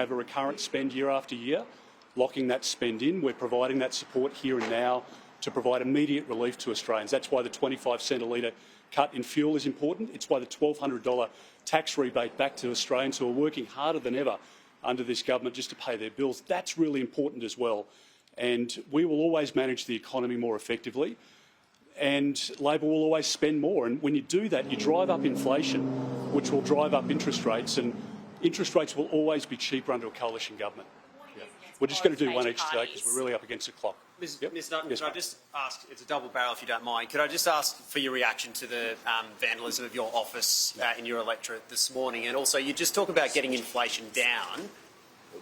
have a recurrent spend year after year, locking that spend in. We're providing that support here and now to provide immediate relief to Australians. That's why the 25 cent a litre cut in fuel is important. It's why the $1,200 tax rebate back to Australians who are working harder than ever under this government just to pay their bills. That's really important as well. And we will always manage the economy more effectively, and Labor will always spend more. And when you do that, you drive up inflation, which will drive up interest rates, and interest rates will always be cheaper under a coalition government. Yeah. We're just going to do one each today because we're really up against the clock. Ms Dutton, yes, could I just ask, it's a double barrel if you don't mind, could I just ask for your reaction to the vandalism of your office in your electorate this morning? And also, you just talk about getting inflation down.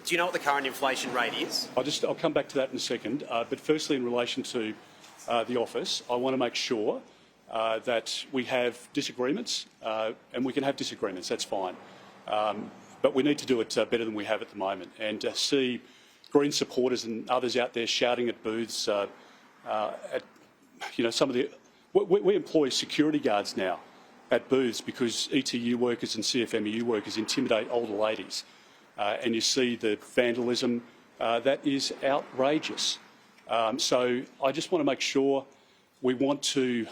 Do you know what the current inflation rate is? I'll come back to that in a second. But firstly, in relation to the office, I want to make sure that we have disagreements, and we can have disagreements, that's fine. But we need to do it better than we have at the moment. And see Green supporters and others out there shouting at booths, at some of the... We employ security guards now at booths because ETU workers and CFMEU workers intimidate older ladies. And you see the vandalism that is outrageous. So I just want to make sure we want to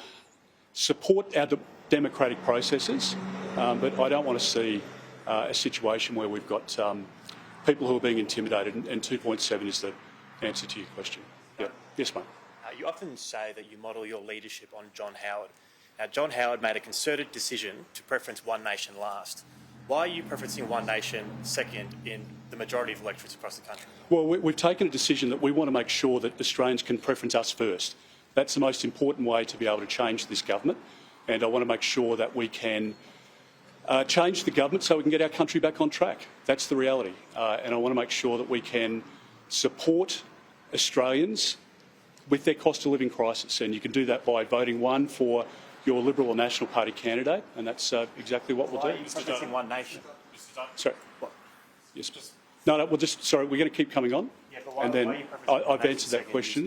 support our democratic processes, but I don't want to see a situation where we've got people who are being intimidated, and 2.7 is the answer to your question. Yep. Yes, mate. You often say that you model your leadership on John Howard. Now, John Howard made a concerted decision to preference One Nation last. Why are you preferencing One Nation second in the majority of electorates across the country? Well, we've taken a decision that we want to make sure that Australians can preference us first. That's the most important way to be able to change this government, and I want to make sure that we can change the government so we can get our country back on track. That's the reality. And I want to make sure that we can support Australians with their cost of living crisis. And you can do that by voting one for your Liberal or National Party candidate, and that's exactly what we'll do. Why are you preferencing One Nation? Sorry. What? Yes. No, we're going to keep coming on. Yeah, but why, and then why are you preferencing I've answered that question.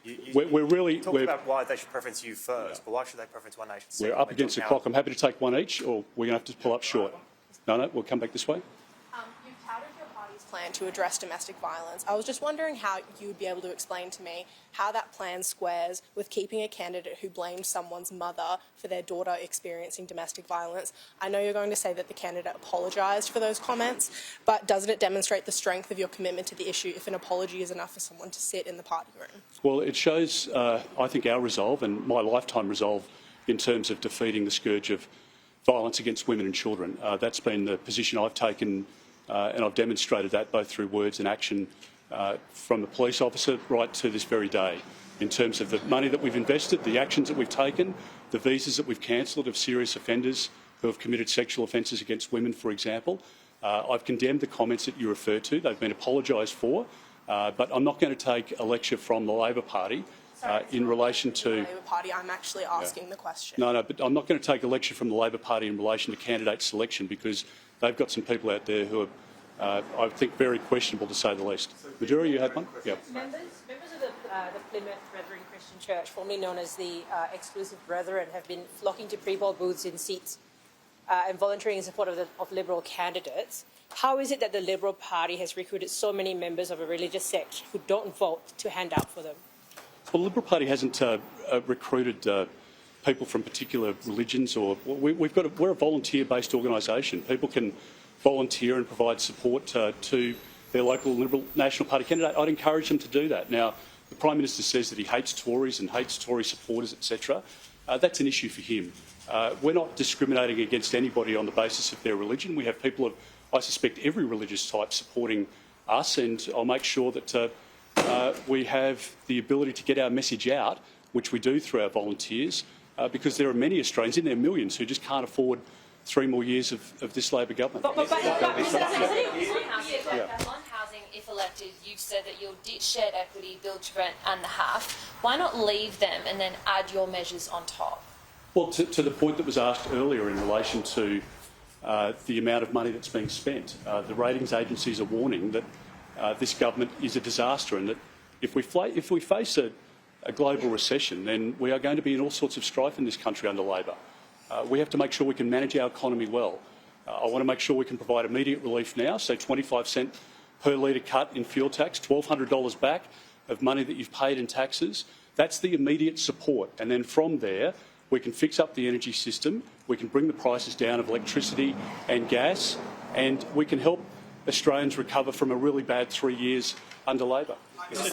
You talked about why they should preference you first, but why should they preference One Nation second? We're up against the clock. I'm happy to take one each, or we're going to have to pull up short. No, we'll come back this way. You've touted your party's plan to address domestic violence. I was just wondering how you would be able to explain to me how that plan squares with keeping a candidate who blamed someone's mother for their daughter experiencing domestic violence. I know you're going to say that the candidate apologised for those comments, but doesn't it demonstrate the strength of your commitment to the issue if an apology is enough for someone to sit in the party room? Well, it shows, I think, our resolve and my lifetime resolve in terms of defeating the scourge of violence against women and children. That's been the position I've taken, and I've demonstrated that both through words and action from the police officer right to this very day, in terms of the money that we've invested, the actions that we've taken, the visas that we've cancelled of serious offenders who have committed sexual offences against women, for example. I've condemned the comments that you referred to. They've been apologised for, but I'm not going to take a lecture from the Labor Party in relation to... The Labor Party, I'm actually asking the question. No, but I'm not going to take a lecture from the Labor Party in relation to candidate selection, because they've got some people out there who are, I think, very questionable, to say the least. Madura, you had one? Yeah. Members of the Plymouth Brethren Christian Church, formerly known as the Exclusive Brethren, have been flocking to pre-poll booths in seats and volunteering in support of Liberal candidates. How is it that the Liberal Party has recruited so many members of a religious sect who don't vote to hand out for them? Well, the Liberal Party hasn't recruited people from particular religions, or we're a volunteer-based organisation. People can volunteer and provide support to their local Liberal National Party candidate. I'd encourage them to do that. Now, the Prime Minister says that he hates Tories and hates Tory supporters, etc. That's an issue for him. We're not discriminating against anybody on the basis of their religion. We have people of, I suspect, every religious type supporting us, and I'll make sure that we have the ability to get our message out, which we do through our volunteers, because there are many Australians, in their millions, who just can't afford 3 more years of this Labor government. On housing, if elected, you've said that you'll ditch shared equity, build to rent and the half. Why not leave them and then add your measures on top? Well, to the point that was asked earlier in relation to the amount of money that's being spent, the ratings agencies are warning that this government is a disaster, and that if we face a global recession, then we are going to be in all sorts of strife in this country under Labor. We have to make sure we can manage our economy well. I want to make sure we can provide immediate relief now, so 25 cent per litre cut in fuel tax, $1,200 back of money that you've paid in taxes. That's the immediate support. And then from there, we can fix up the energy system, we can bring the prices down of electricity and gas, and we can help Australians recover from a really bad 3 years under Labor.